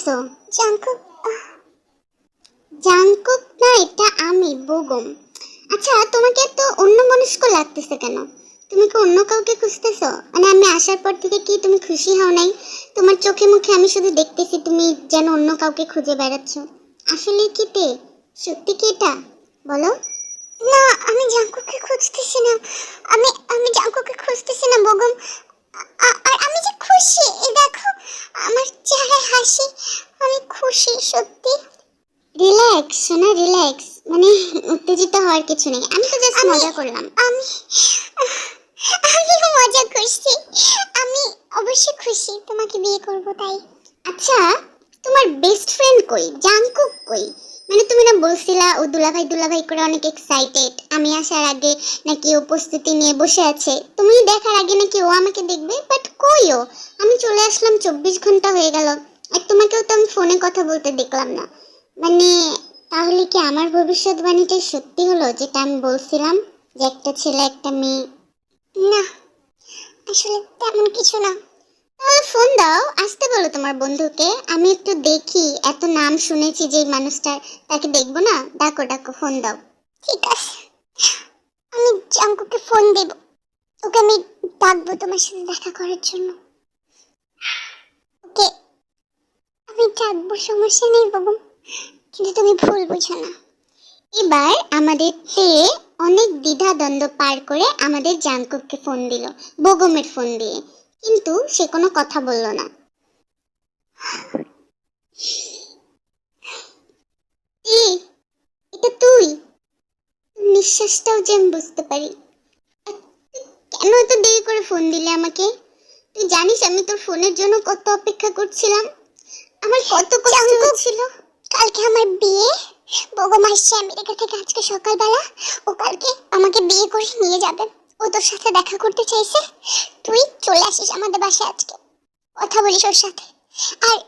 করতেছো? Jungkook Jungkook না, এটা আমি বেগম। আচ্ছা, তোমাকে তো অন্যমনস্ক লাগতেছে কেন? তুমি কি অন্য কাউকে খুঁজতেছো? মানে আমি আসার পর থেকে কি তুমি খুশি হও নাই? তোমার চোখে মুখে আমি শুধু দেখতেছি তুমি যেন অন্য কাউকে খুঁজে বেড়াচ্ছ। আসলে কি তে? সত্যি কি এটা? বলো। না, আমি জাংকুককে খুঁজতেছি না। আমি জাংকুককে খুঁজতেছি না বেগম। আর আমি যে খুশি, এই দেখো আমার চেহারায় হাসি। আমি খুশি সত্যি। রিল্যাক্স সোনা, রিল্যাক্স। মানে উত্তেজিত হওয়ার কিছু নেই, আমি তো জাস্ট মজা করলাম। আমি মজা করছি। আমি অবশ্যই খুশি, তোমাকে বিয়ে করব তাই। আচ্ছা, তোমার বেস্ট ফ্রেন্ড কই? জাংকুক কই? মানে তুমি না বলছিলা ও দুলাভাই করে অনেক এক্সাইটেড, আমি আসার আগে নাকি ও প্রস্তুতি নিয়ে বসে আছে, তুমি দেখার আগে নাকি ও আমাকে দেখবে, বাট কই ও? আমি চলে আসলাম, 24 ঘন্টা হয়ে গেল, আর তোমাকেও তো আমি ফোনে কথা বলতে দেখলাম না। মানে তাহলে কি আমার ভবিষ্যৎবাণীটাই সত্যি হলো, যেটা আমি বলছিলাম যে একটা ছেলে একটা মেয়ে? না, আসলে তেমন কিছু না। তাহলে ফোন দাও, আসতে বলো তোমার বন্ধুকে, আমি একটু দেখি। এত নাম শুনেছি যে মানুষটার, তাকে দেখবো না? ডাকো ডাকো, ফোন দাও। ঠিক আছে, আমি জাঙ্কুকে ফোন দেব, ওকে আমি ডাকবো তোমার সাথে দেখা করার জন্য। ওকে আমি ডাকবো, সমস্যা নেই বাবু, কিন্তু তুমি ভুল বুঝো না। এবার আমাদের তে অনেক দ্বিধা দ্বন্দ্ব পার করে আমাদের জাঙ্কুককে ফোন দিল, বেগমের ফোন দিয়ে, কিন্তু সে কোনো কথা বলল না। এটা তুই? নিঃশ্বাসটাও যে আমি বুঝতে পারি। কেন এত দেরি করে ফোন দিলে আমাকে? তুই জানিস আমি তোর ফোনের জন্য কত অপেক্ষা করছিলাম, আমার কত কষ্ট হচ্ছিল। কালকে আমার বিয়ে, বেগম আসছে আমেরিকা থেকে আজকে সকালবেলা। ও কালকে আমাকে বিয়ে করে নিয়ে যাবে, ও তোর সাথে দেখা করতে চাইছে। তুই চলে আসিস আমাদের বাসায় আজকে, কথা বলিস ওর সাথে। আর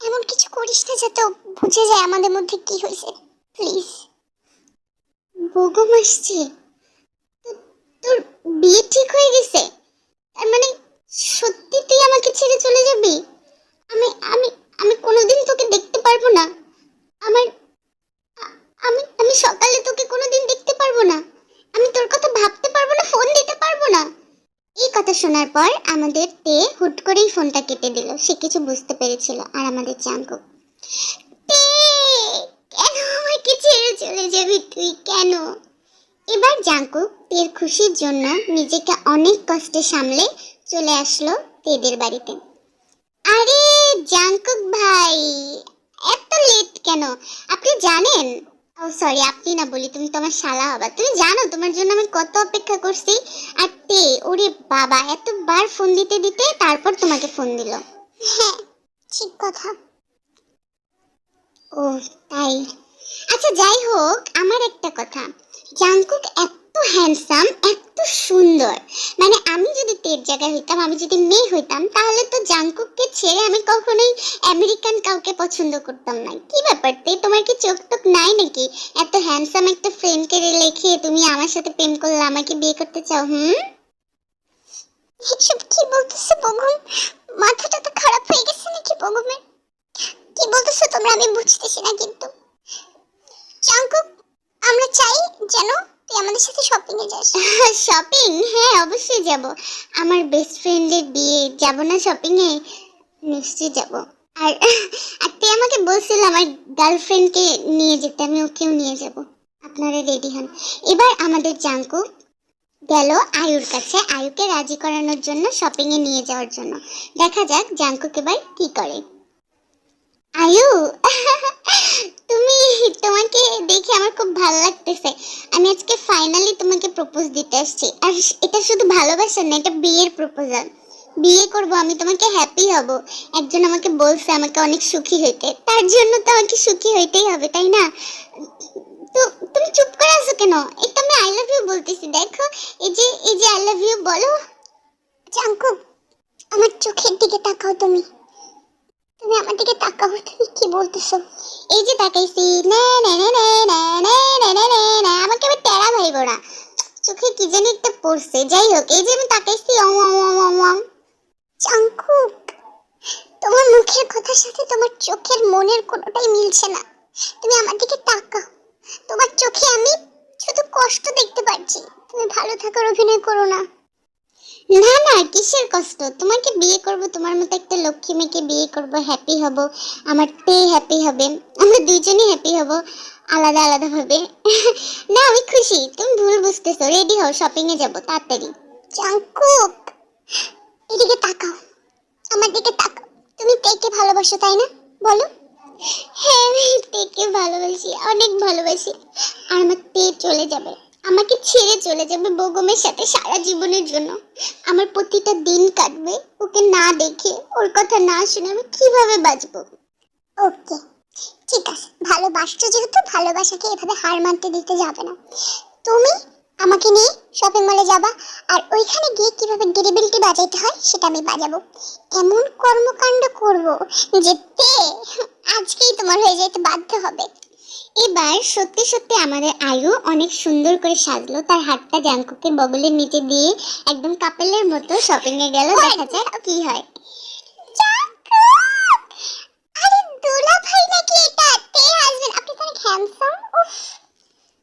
এমন কিছু করিস না যাতে ও বুঝে যায় আমাদের মধ্যে কি হয়েছে, প্লিজ। বেগম আসছে? তোর বিয়ে ঠিক হয়ে গেছে? তার মানে সত্যি তুই আমাকে ছেড়ে চলে যাবি? আমি আমি আমি কোনোদিন তোকে দেখতে পারবো না। আমার আমি আমি সকালে তোকে কোনোদিন দেখতে পারবো না, আমি তোর কথা ভাবতে পারবো না, ফোন দিতে পারবো না। এই কথা শোনার পর আমাদের তে হুট করেই ফোনটা কেটে দিল, সে কিছু বুঝতে পেরেছিল। আর আমাদের জাঙ্কুক, তে কেন আমাকে ছেড়ে চলে যাবি তুই, কেন? এবার জাঙ্কুক তের খুশির জন্য নিজেকে অনেক কষ্টে সামলে চলে আসলো তেদের বাড়িতে। আরে জাঙ্কুক ভাই, এত লেট কেন? আপনি জানেন, ও সরি আপনি না বলি, তুমি তোমার শালা হবা, তুমি জানো তোমার জন্য আমি কত অপেক্ষা করছি। আর তে, ওরে বাবা, এতবার ফোন দিতে দিতে তারপর তোমাকে ফোন দিল। হ্যাঁ, ঠিক কথা। ও তাই? আচ্ছা যাই হোক, আমার একটা কথা, জাংকুক এত হ্যান্ডসাম, এত সুন্দর, মানে আমি যদি তের জায়গায় হইতাম, আমি যদি মেয়ে হইতাম, তাহলে তো জাংকুককে ছেড়ে আমি কখনোই আমেরিকান কাউকে পছন্দ করতাম না। কি ব্যাপার তে, তোমার কি চোখ টোক নাই নাকি? এত হ্যান্ডসাম একটা ফ্রেন্ডকে রেখে তুমি আমার সাথে প্রেম করলে, আমাকে বিয়ে করতে চাও? এসব কি বলতেছো বগম? মাথাটা তো খারাপ হয়ে গেছে নাকি বগমের? কি বলতেছো তোমরা, আমি বুঝতেছি না কিন্তু। জাঙ্কুক, আমরা চাই যেন তুই আমাদের সাথে শপিং এ যাস। শপিং? হ্যাঁ অবশ্যই যাব, আমার বেস্ট ফ্রেন্ডের বিয়ে, যাব না শপিং এ? নিশ্চয়ই যাব। আর আর তুই আমাকে বলছিল আমার গার্লফ্রেন্ডকে নিয়ে যেতে, আমি ওকেও নিয়ে যাব। আপনারা রেডি হন। এবার আমাদের জাঙ্কুক গেল আয়ুর কাছে, আয়ুকে রাজি করানোর জন্য, শপিং এ নিয়ে যাওয়ার জন্য। দেখা যাক জাঙ্কুক এবার কি করে। আয়ু, তুমি, তোমাকে দেখে আমার খুব ভালো লাগতেছে। আমি আজকে ফাইনালি তোমাকে প্রপোজ দিতে আসছি। আর এটা শুধু ভালোবাসা না, এটা বিয়ের প্রপোজাল। বিয়ে করব আমি, তোমাকে হ্যাপি হব। একজন আমাকে বলছে আমাকে অনেক সুখী হইতে, তার জন্য তো আমাকে সুখী হইতেই হবে, তাই না? তো তুমি চুপ করে আছো কেন? এটা আমি আই লাভ ইউ বলতেছি, দেখো এই যে আই লাভ ইউ বলো। জাঙ্কুক, আমার চোখের দিকে তাকাও তুমি, তুমি আমার দিকে তাকাও, তুমি কি বলতেছো? এই যে তাকাইছি, না না না না না না না না না না, আমাকে আবার টেরা ভাইবো না, চোখে কি জানি একটা পড়ছে। যাই হোক, এই যে আমি তাকাইছি, জাঙ্কুক তোমার মুখের কথার সাথে তোমার চোখের মনের কোনোটাই মিলছে না। তুমি আমার দিকে তাকাও, তোমার চোখে আমি শুধু কষ্ট দেখতে পাচ্ছি। তুমি ভালো থাকার অভিনয় করো না। না না, কিসের কষ্ট? তোমাকে বিয়ে করব, তোমার মতো একটা লক্ষ্মী মেয়েকে বিয়ে করব, হ্যাপি হব, আমার তে হ্যাপি হবে, আমরা দুইজনই হ্যাপি হব আলাদা আলাদা ভাবে। না আমি খুশি, তুমি ভুল বুঝতেছো। রেডি হও, শপিং এ যাব তাড়াতাড়ি। জাঙ্কুক, এদিকে তাকাও, আমার দিকে তাকাও। তুমি তেকে ভালোবাসো তাই না? বলো। হ্যাঁ আমি তেকে ভালোবাসি, অনেক ভালোবাসি। আর আমার তে চলে যাবে, আমাকে ছেড়ে চলে যাবে বগমের সাথে সারা জীবনের জন্য। আমার প্রতিটা দিন কাটবে ওকে না দেখে, ওর কথা না শুনে আমি কিভাবে বাঁচবো? ওকে ঠিক আছে, ভালোবাসছো যেহেতু ভালোবাসাকে এভাবে হার মানতে দিতে যাবে না। তুমি আমাকে নিয়ে শপিং মলে যাবা, আর ওইখানে গিয়ে কিভাবে গিরিবিলটি বাজাইতে হয় সেটা আমি বাজাবো। এমন কর্মকাণ্ড করব যে তে আজকেই তোমার হয়ে যেতে বাধ্য হবে। এবার সত্যি সত্যি আমাদের আয়ু অনেক সুন্দর করে সাজলো, তার হাতটা জাঙ্কুকের বগলের নিচে দিয়ে একদম কাপেলের মতো শপিং এ গেল। দেখা যাক কি হয়। জাঙ্কুক, আরে দোলা ভাই নাকি এটা? তে হাজবেন্ড, আপনি তো অনেক হ্যান্ডসাম। উফ,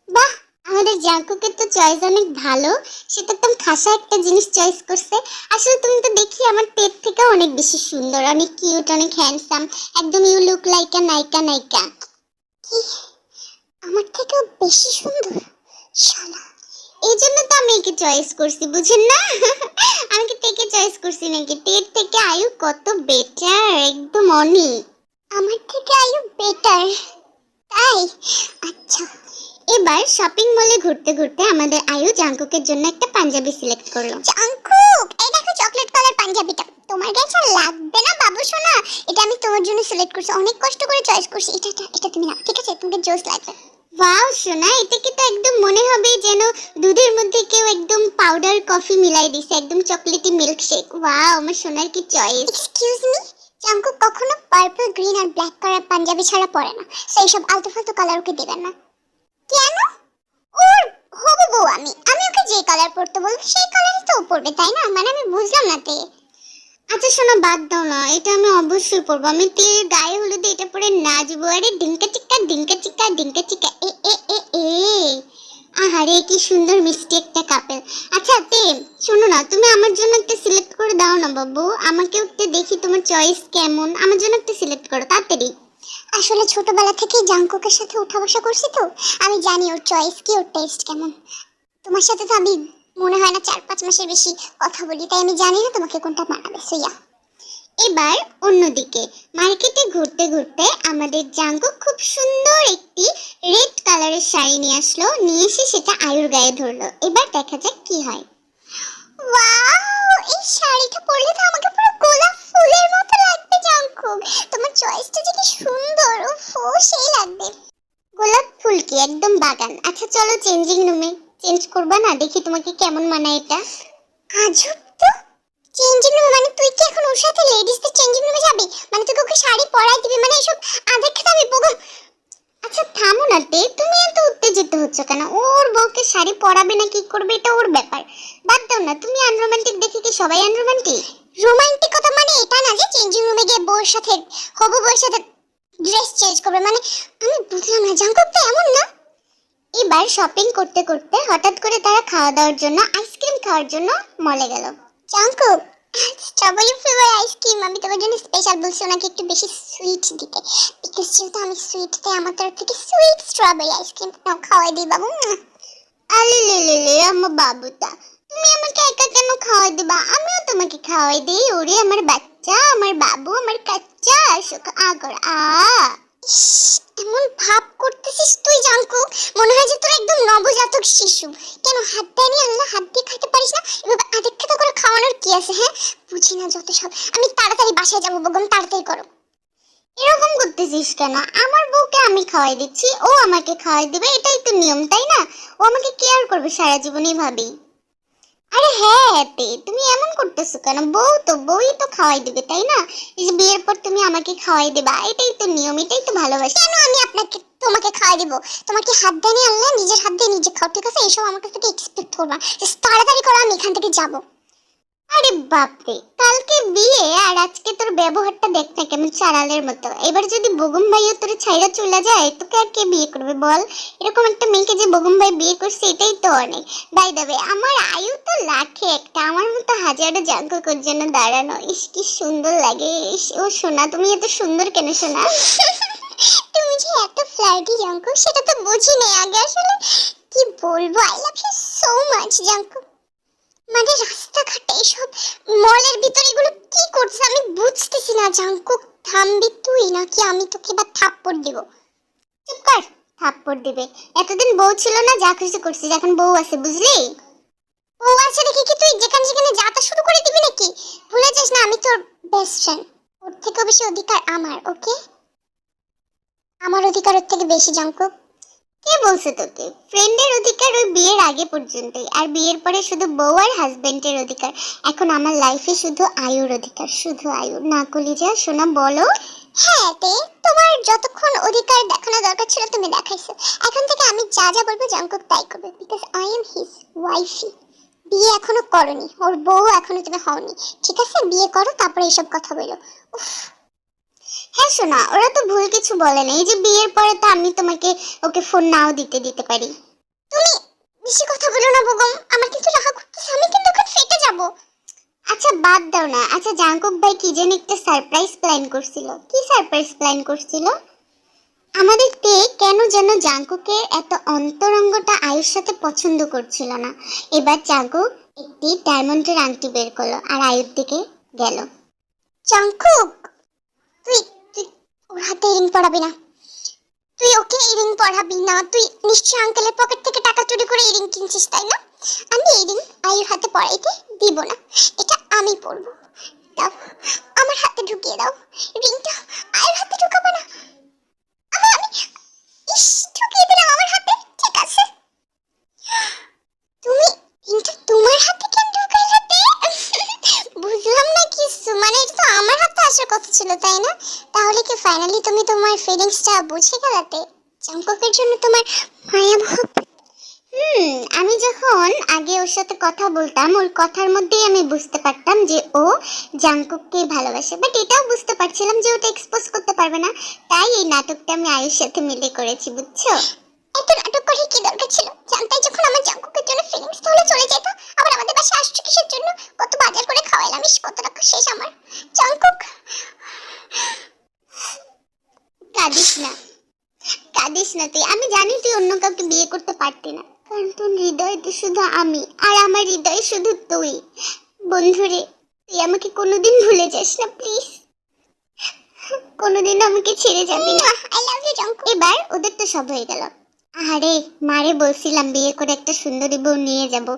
বাহ, আমাদের জাঙ্কুকের তো চয়েস অনেক ভালো। সে তো একদম খাসা একটা জিনিস চয়েস করছে। আসলে তুমি তো দেখি আমার টেট থেকে অনেক বেশি সুন্দর, অনেক কিউট, অনেক হ্যান্ডসাম, একদম ইউ লুক লাইক আ নায়িকা নায়িকা। কি, আমার থেকেও বেশি সুন্দর? শালা, এই জন্য তো আমি একে চয়েস করছি, বুঝেন না? আমি কি টেকে চয়েস করছি নাকি? টেট থেকে আয়ু কত বেটার, একদম অনেক। আমার থেকে আয়ু বেটার, তাই? আচ্ছা। এবার শপিং মলে ঘুরতে ঘুরতে আমাদের আয়ু জাঙ্কুকের জন্য একটা পাঞ্জাবি সিলেক্ট করলো। জাঙ্কুক, এই দেখো চকলেট কালার পাঞ্জাবিটা, তোমার কাছে লাগবে না বাবু সোনা? এটা আমি তোমার জন্য সিলেক্ট করছি, অনেক কষ্ট করে চয়েস করছি। এটা তুমি না, ঠিক আছে? তোমাকে জোস লাগবে। ওয়াও সোনা, এটা কি তো একদম মনে হবে যেন দুধের মধ্যে কেউ একদম পাউডার কফি মিলাই দিছে, একদম চকলেটি মিল্কশেক। ওয়াও, আমার সোনার কি চয়েস। এক্সকিউজ মি, জাঙ্কুক কখনো পার্পল, গ্রিন আর ব্ল্যাক কালার পাঞ্জাবি ছাড়া পরে না, সেই সব আলতু ফালতু কালার ওকে দেবেন না। কেন? ওর হবু বউ আমি, ওকে যে কালার পরতে বলবো সেই কালারই তো ও পরবে, তাই না? মানে আমি বুঝলাম না তে। আচ্ছা শোনো, বাদ দাও না, এটা আমি অবশ্যই পরবো। আমি তীর গায়ে হলুদে এটা পরে নাচবো। আরে ডিঙ্কা চিক্কা ডিঙ্কা চিক্কা ডিঙ্কা চিক্কা, এ এ এ এ। আহারে কি সুন্দর মিষ্টি একটা কাপেল। আচ্ছা তে, শোনো না, তুমি আমার জন্য একটা সিলেক্ট করে দাও না বাবু, আমাকেও একটু দেখি তোমার চয়েস কেমন। আমার জন্য একটা সিলেক্ট করো তাড়াতাড়ি। আসলে ছোটবেলা থেকেই জাঙ্কুকের সাথে উঠা বসা করছি তো আমি জানি ওর চয়েস কি, ওর টেস্ট কেমন। তোমার সাথে তো আমি মনে হয় না 4-5 মাসের বেশি কথা বলি, তাই আমি জানি না তোমাকে কোনটা মানাবে। সোয়া। এবার অন্যদিকে মার্কেটে ঘুরতে ঘুরতে আমাদের জাঙ্কুক খুব সুন্দর একটি রেড কালারের শাড়ি নিয়ে আসলো, নিয়ে এসে সেটা আয়ুর গায়ে ধরলো। এবার দেখা যাক কি হয়। ওয়াও, এই শাড়িটা পরলে তো আমাকে পুরো গোলাপ ফুলের মতো লাগবে জাঙ্কুক। তোমার চয়েসটা যে কি সুন্দর, ওফো সেই লাগবে। গোলাপ ফুল কি একদম বাগান। আচ্ছা চলো চেঞ্জিং রুমে, চেঞ্জ করবা না? দেখি তোমাকে কেমন মানায় এটা। আজব তো, চেঞ্জিং রুম মানে তুই কি এখন ওর সাথে লেডিসদের চেঞ্জিং রুমে যাবি? মানে তোকে ওকে শাড়ি পরাই দিবি? মানে এসব আদেরকে আমি বগম। আচ্ছা থামো না তে, তুমি এত উত্তেজিত হচ্ছ কেন? ওর বউকে শাড়ি পরাবে না কি করবে এটা ওর ব্যাপার, বাদ দাও না। তুমি আনরোমান্টিক দেখে কি সবাই আনরোমান্টিক? রোমান্টিকতা মানে এটা না যে চেঞ্জিং রুমে গিয়ে বউর সাথে, হবু বউর সাথে ড্রেস চেঞ্জ করবে। মানে আমি বুঝলাম না, জাঙ্কুক তো এমন না। এবার শপিং করতে করতে হঠাৎ করে তারা খাওয়া দাওয়ার জন্য, আইসক্রিম খাওয়ার জন্য মলে গেল। জাঙ্কুক, স্ট্রবেরি ফ্লেভার আইসক্রিম আমি তোমার জন্য স্পেশাল বলছি ওনাকে একটু বেশি সুইট দিতে, বিকজ যেহেতু আমি সুইট, তাই আমার তরফ থেকে সুইট স্ট্রবেরি আইসক্রিম খাওয়াই দিই বাবু। আলে লে লে লে, আমার বাবুটা, তুমি আমাকে একা কেন খাওয়াই দিবা? আমিও তোমাকে খাওয়াই দিই। ওরে আমার বাচ্চা, আমার বাবু, আমার কাচ্চা সুখ আগর আ। এমন ভাব করতেছিস তুই জাঙ্কুক, মনে হয় যে তোর একদম নবজাতক শিশু। কেন হাত দেয়নি আল্লাহ? হাত দিয়ে খাইতে পারিস না? এভাবে আদিক্ষেতা করে খাওয়ানোর কি আছে? হ্যাঁ বুঝি না যত সব। আমি তাড়াতাড়ি বাসায় যাবো বগম, তাড়াতাড়ি করো। এরকম করতেছিস কেন? আমার বউকে আমি খাওয়াই দিচ্ছি, ও আমাকে খাওয়াই দিবে, এটাই তো নিয়ম তাই না? ও আমাকে কেয়ার করবে সারা জীবন এভাবেই। আরে হ্যাঁ তে, তুমি এমন করতেছো কেন? বউ তো বউই তো খাওয়াই দিবে তাই না? এই যে বিয়ের পর তুমি আমাকে খাওয়াই দিবা, এটাই তো নিয়ম, এটাই তো ভালোবাসা। কেন আমি আপনাকে তোমাকে খাওয়াই দিব? তোমাকে হাত দেয়নি আল্লাহ, নিজের হাত দিয়ে নিজে খাও, ঠিক আছে? এসব আমার কাছ থেকে এক্সপেক্ট করবা। জাস্ট তাড়াতাড়ি করো, আমি এখান থেকে যাব। আরে বাপরে, কালকে বিয়ে আর আজকে তোর ব্যবহারটা দেখ না কেমন চালালের মতো। এবার যদি বগম ভাইও তোর ছাইরা চলে যায় তোকে আর কে বিয়ে করবে বল? এরকম একটা মেয়েকে যে বগম ভাই বিয়ে করছে এটাই তো অনেক। বাই দ্য ওয়ে, আমার আয়ু তো লাখে একটা, আমার মতো হাজারো জাঙ্কুকের জন্য দাঁড়ানো। ইস কি সুন্দর লাগে। ইস, ও সোনা তুমি এত সুন্দর কেন সোনা? তুমি যে এত ফ্লার্টি জাঙ্কুক সেটা তো বুঝি নাই আগে। আসলে কি বলবো, I love you so much Jungkook. মানে রাস্তাঘাটে এইসব মলের ভিতরে এগুলো কি করছে আমি বুঝতেছি না। জাঙ্কুক থামবি তুই নাকি আমি তোকে বা থাপ্পড় দিব? চুপ কর, থাপ্পড় দিবে। এতদিন বউ ছিল না, যা খুশি করছিস, এখন বউ আছে বুঝলি? বউ আছে দেখে কি তুই যেখানে যেখানে যাতা শুরু করে দিবি নাকি? ভুলে যাস না আমি তোর বেস্ট ফ্রেন্ড। ওর থেকে বেশি অধিকার আমার, ওকে? আমার অধিকার ওর থেকে বেশি জাঙ্কুক। কে বলছে তোকে? ফ্রেন্ডের অধিকার ওই বিয়ের আগে পর্যন্তই, আর বিয়ের পরে শুধু বউ আর হাজবেন্ডের অধিকার। এখন আমার লাইফে শুধু আয়ুর অধিকার, শুধু আয়ু। না কলিজা সোনা বলো। হ্যাঁ তে, তোমার যতক্ষণ অধিকার দেখানো দরকার ছিল তুমি দেখাইছো। এখন থেকে আমি যা যা বলবো জাঙ্কুক তাই করবে, বিকজ আই এম হিজ ওয়াইফি। বিয়ে এখনো করনি, ওর বউ এখনো তুমি হওনি। ঠিক আছে, বিয়ে করো তারপরে এইসব কথা বলো। উফ। হ্যাঁ শোনা, ওরা তো ভুল কিছু বলে না। এই যে বিয়ের পরে তো আমি তোমাকে ওকে ফোন নাও দিতে পারি। তুমি বেশি কথা বলো না বগম, আমার কিন্তু রাগ করতেছে, আমি কিন্তু ওখানে ফেটে যাব। আচ্ছা বাদ দাও না। আচ্ছা জাঙ্কুক ভাই কি যেন একটা সারপ্রাইজ প্ল্যান করছিল, কি সারপ্রাইজ প্ল্যান করছিল? আমাদের তে কেন যেন জাঙ্কুকের এত অন্তরঙ্গটা আয়ুর সাথে পছন্দ করছিল না। এবার জাঙ্কুক একটি ডায়মন্ডের আংটি বের করলো আর আয়ুর দিকে গেল। জাঙ্কুক, তুই তুই ওর হাতে রিং পরাবি না। তুই ওকে রিং পরাবি না। তুই নিশ্চয় আঙ্কেলের পকেট থেকে টাকা চুরি করে রিং কিনছিস তাই না? আমি এই রিং আয়ুর হাতে পরাইতে দিব না, এটা আমি পরবো। দাও, আমার হাতে ঢুকিয়ে দাও রিংটা। আয়ুর হাতে ঢুকাবে না। আমি আমি ইস, ঢুকিয়ে দিলাম আমার হাতে। ঠিক আছে, তুমি রিংটা তোমার হাতে কেন ঢুকাইলাতে? বুঝলাম না কিছু, মানে এটা তো আমার হাতে আসার কথা ছিল তাই না? তাহলে কি ফাইনালি তুমি তোমার ফিলিংসটা বুঝে গেলাতে? জাঙ্কুকের জন্য তোমার মায়া ভাব। আমি যখন আগে ওর সাথে কথা বলতাম ওর কথার মধ্যেই আমি বুঝতে পারতাম যে ও জাঙ্কুককে ভালোবাসে, বাট এটাও বুঝতে পারছিলাম যে ওটা এক্সপোজ করতে পারবে না। তাই এই নাটকটা আমি আয়ুর সাথে মিলে করেছি, বুঝছো? এত নাটক করে কি দরকার ছিল? জানতাই যখন আমার জাঙ্কুকের জন্য ফিলিংস তাহলে চলে যেত। আবার আমাদের বাসায় আসছো কিসের জন্য? কত বাজার করে খাওয়াইলাম, ইস কত টাকা শেষ আমার। জাঙ্কুক কাঁদিস না, কাঁদিস না তুই। আমি জানি তুই অন্য কাউকে বিয়ে করতে পারতি না, কারণ তোর হৃদয়তে শুধু আমি আর আমার হৃদয়ে শুধু তুই। বন্ধুরে, তুই আমাকে কোনোদিন ভুলে যাস না প্লিজ। কোনোদিন আমাকে ছেড়ে যাবি না। I love you Jungkook. এবার ওদের তো সব হয়ে গেল। আরে মারে বলছিলাম বিয়ে করে একটা সুন্দরী বউ নিয়ে যাব।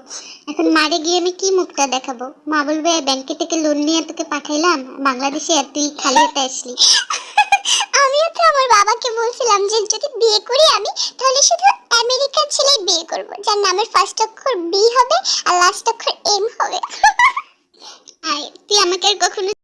এখন মারে গিয়ে আমি কি মুখটা দেখাবো? মা বলবে ব্যাংকে থেকে লোন নিয়ে তোকে পাঠাইলাম বাংলাদেশে আর তুই খালি হাতে আসলি। আমিও তো আমার বাবাকে বলছিলাম যে যদি বিয়ে করি আমি তাহলে শুধু আমেরিকার ছেলে বিয়ে করব, যার নামের ফার্স্ট অক্ষর বি হবে আর লাস্ট অক্ষর এম হবে। আয় তুই আমাকে আর কখনো